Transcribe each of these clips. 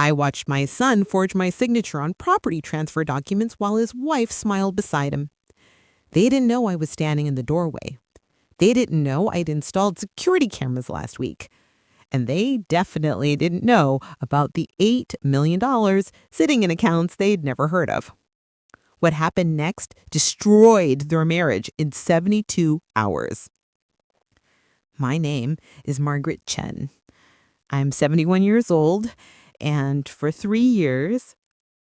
I watched my son forge my signature on property transfer documents while his wife smiled beside him. They didn't know I was standing in the doorway. They didn't know I'd installed security cameras last week. And they definitely didn't know about the $8 million sitting in accounts they'd never heard of. What happened next destroyed their marriage in 72 hours. My name is Margaret Chen. I'm 71 years old, and for 3 years,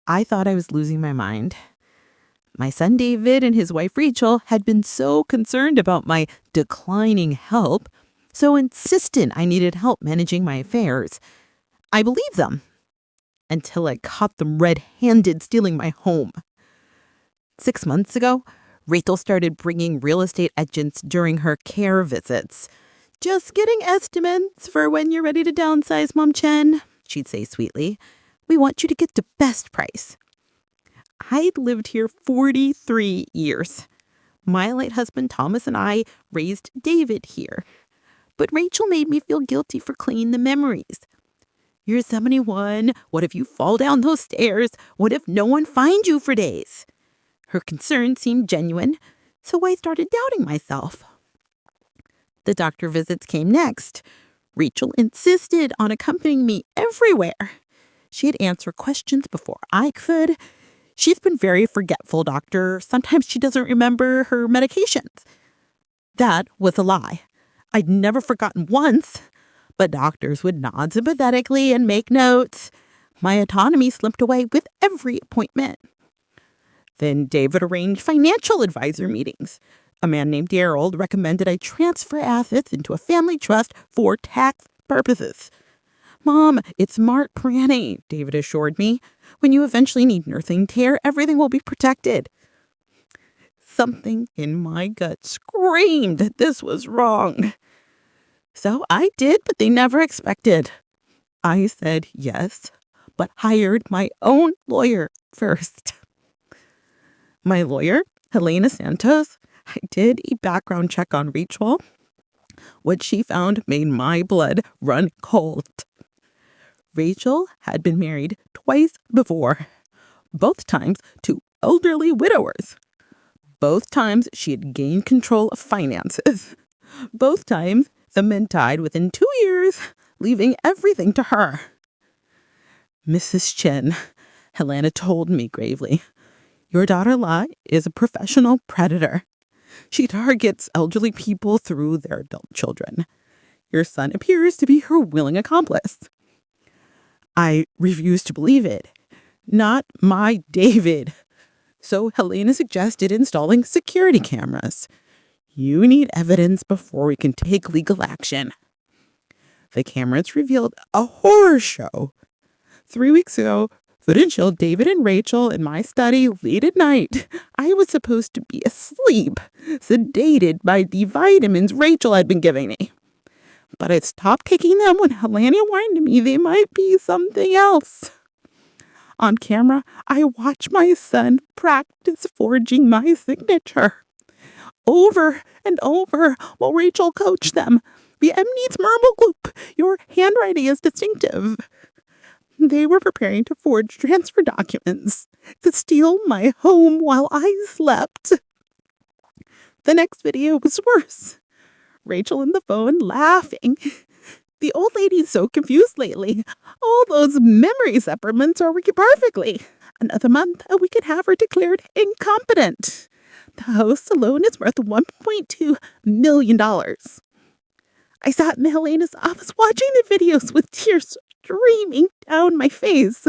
I thought I was losing my mind. My son David and his wife Rachel had been so concerned about my declining health, so insistent I needed help managing my affairs. I believed them until I caught them red-handed stealing my home. 6 months ago, Rachel started bringing real estate agents during her care visits. "Just getting estimates for when you're ready to downsize, Mom Chen," she'd say sweetly. "We want you to get the best price." I'd lived here 43 years. My late husband Thomas and I raised David here. But Rachel made me feel guilty for clinging to memories. "You're 71. What if you fall down those stairs? What if no one finds you for days?" Her concern seemed genuine, so I started doubting myself. The doctor visits came next. Rachel insisted on accompanying me everywhere. She'd answer questions before I could. "She's been very forgetful, doctor. Sometimes she doesn't remember her medications." That was a lie. I'd never forgotten once, but doctors would nod sympathetically and make notes. My autonomy slipped away with every appointment. Then David arranged financial advisor meetings. A man named Daryl recommended I transfer assets into a family trust for tax purposes. "Mom, it's smart planning," David assured me. "When you eventually need nursing care, everything will be protected." Something in my gut screamed that this was wrong. So I did what they never expected. I said yes, but hired my own lawyer first. My lawyer, Helena Santos, did a background check on Rachel. What she found made my blood run cold. Rachel had been married twice before, both times to elderly widowers. Both times she had gained control of finances. Both times the men died within 2 years, leaving everything to her. "Mrs. Chen," Helena told me gravely, "your daughter-in-law is a professional predator. She targets elderly people through their adult children. Your son appears to be her willing accomplice." I refused to believe it. Not my David. So Helena suggested installing security cameras. "You need evidence before we can take legal action." The cameras revealed a horror show. 3 weeks ago, footage showed David and Rachel in my study late at night. I was supposed to be asleep, sedated by the vitamins Rachel had been giving me. But I stopped taking them when Helena warned me they might be something else. On camera, I watched my son practice forging my signature. Over and over while Rachel coached them. "The M needs marble gloop. Your handwriting is distinctive." They were preparing to forge transfer documents to steal my home while I slept. The next video was worse. Rachel on the phone laughing. "The old lady's so confused lately. All those memory supplements are working perfectly. Another month, and we could have her declared incompetent. The house alone is worth $1.2 million. I sat in Helena's office watching the videos with tears streaming down my face.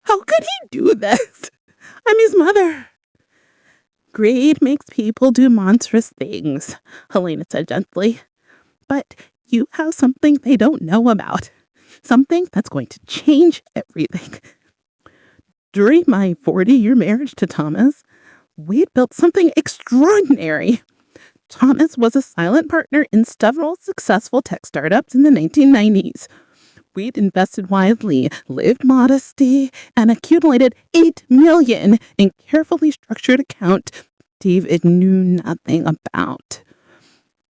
How could he do this? I'm his mother. "Greed makes people do monstrous things," Helena said gently. "But you have something they don't know about. Something that's going to change everything." During my 40-year marriage to Thomas, we'd built something extraordinary. Thomas was a silent partner in several successful tech startups in the 1990s. We'd invested wisely, lived modestly, and accumulated $8 million in carefully structured account David knew nothing about.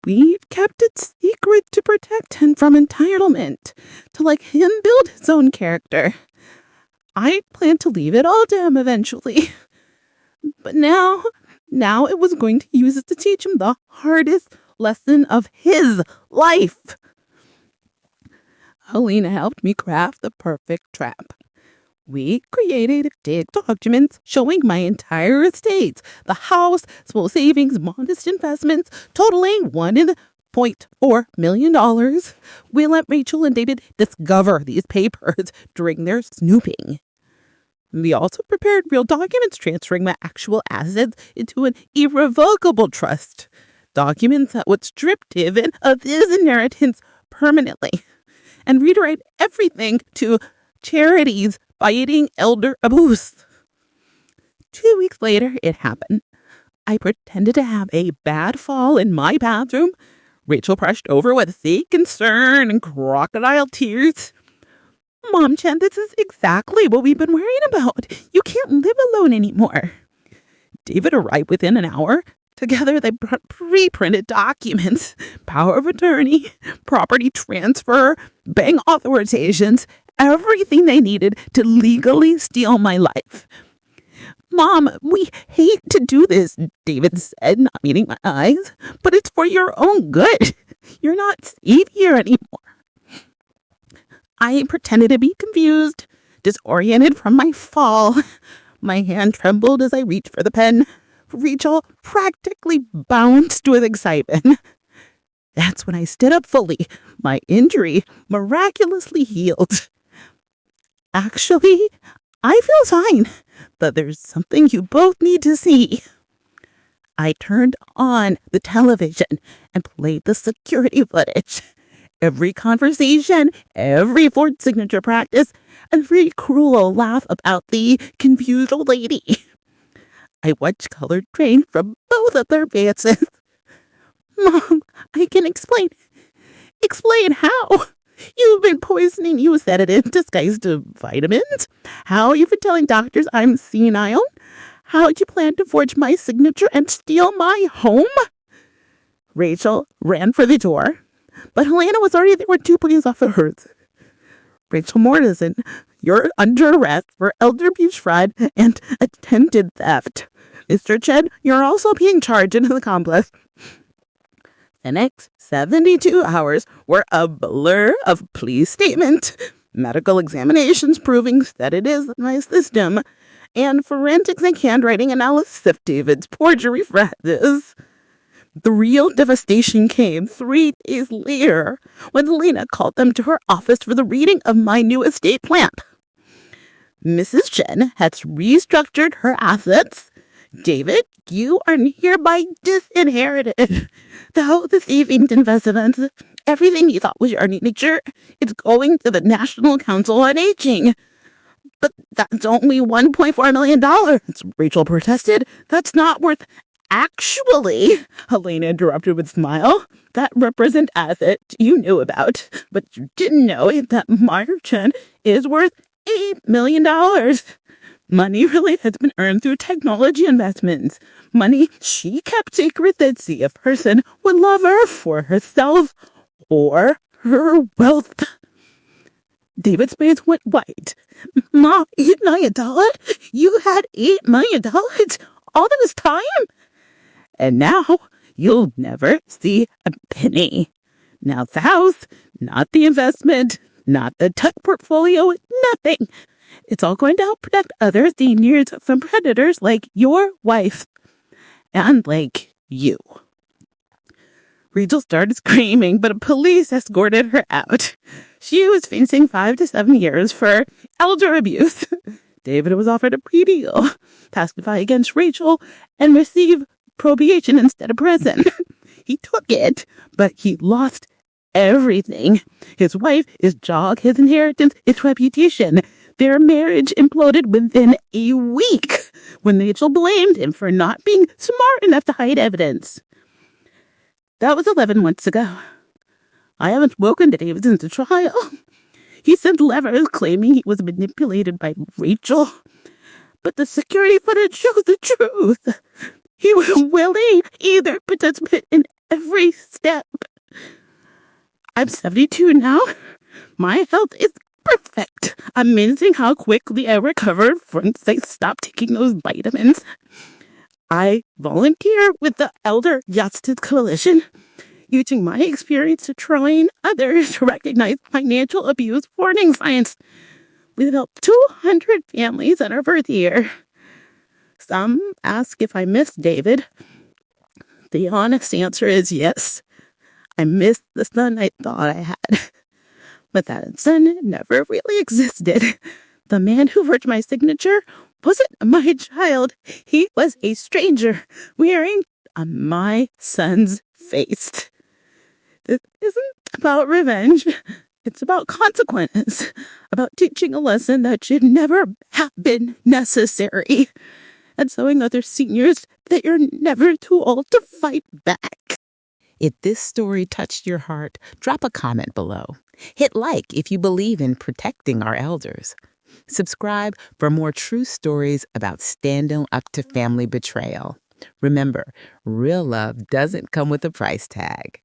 We'd kept it secret to protect him from entitlement, to let him build his own character. I planned to leave it all to him eventually. But now it was going to use it to teach him the hardest lesson of his life. Helena helped me craft the perfect trap. We created fake documents showing my entire estate, the house, small savings, modest investments, totaling $1.4 million. We let Rachel and David discover these papers during their snooping. We also prepared real documents transferring my actual assets into an irrevocable trust. Documents that would strip David of his inheritance permanently and redirect everything to charities fighting elder abuse. 2 weeks later, it happened. I pretended to have a bad fall in my bathroom. Rachel brushed over with fake concern and crocodile tears. Mom Chen, this is exactly what we've been worrying about. You can't live alone anymore. David arrived within an hour. Together, they brought pre-printed documents, power of attorney, property transfer, bank authorizations, everything they needed to legally steal my life. Mom, we hate to do this, David said, not meeting my eyes, but it's for your own good. You're not safe here anymore. I pretended to be confused, disoriented from my fall. My hand trembled as I reached for the pen. Rachel practically bounced with excitement. That's when I stood up fully. My injury miraculously healed. Actually, I feel fine, but there's something you both need to see. I turned on the television and played the security footage. Every conversation, every forged signature practice, every cruel laugh about the confused old lady. I watched color drain from both of their faces. Mom, I can explain. Explain how? You've been poisoning you with sedatives disguised as vitamins? How you've been telling doctors I'm senile? How'd you plan to forge my signature and steal my home? Rachel ran for the door, but Helena was already there with 2 police officers. Rachel Mortensen, you're under arrest for elder abuse fraud and attempted theft. Mr. Chen, you're also being charged in the complex. The next 72 hours were a blur of police statements, medical examinations proving that it is my system, and forensics and handwriting analysis of David's forgery phrases. The real devastation came 3 days later when Helena called them to her office for the reading of my new estate plan. Mrs. Chen has restructured her assets. David, you are hereby disinherited. The savings investments, everything you thought was your nature, is going to the National Council on Aging. But that's only $1.4 million, Rachel protested. That's not worth... Actually, Helena interrupted with a smile, that represent assets you knew about, but you didn't know that Margaret Chen is worth $8 million. Money really has been earned through technology investments. Money she kept secret that see a person would love her for herself or her wealth. David's face went white. Mom, $8 million? You had $8 million all this time? And now you'll never see a penny. Now the house, not the investment, not the tech portfolio, nothing. It's all going to help protect other seniors from predators like your wife and like you. Rachel started screaming, but police escorted her out. She was facing 5 to 7 years for elder abuse. David was offered a plea deal, testify against Rachel, and receive probation instead of prison. He took it, but he lost everything. His wife, his job, his inheritance, his reputation. Their marriage imploded within a week when Rachel blamed him for not being smart enough to hide evidence. That was 11 months ago. I haven't spoken to David since the trial. He sent letters claiming he was manipulated by Rachel. But the security footage shows the truth. He was willing either participate in every step. I'm 72 now. My health is Perfect. Amazing how quickly I recovered once I stopped taking those vitamins. I volunteer with the Elder Justice Coalition, using my experience to train others to recognize financial abuse warning signs. We've helped 200 families in our birth year. Some ask if I miss David. The honest answer is yes. I miss the son I thought I had. But that son never really existed. The man who forged my signature wasn't my child. He was a stranger wearing on my son's face. This isn't about revenge. It's about consequence, about teaching a lesson that should never have been necessary, and showing other seniors that you're never too old to fight back. If this story touched your heart, drop a comment below. Hit like if you believe in protecting our elders. Subscribe for more true stories about standing up to family betrayal. Remember, real love doesn't come with a price tag.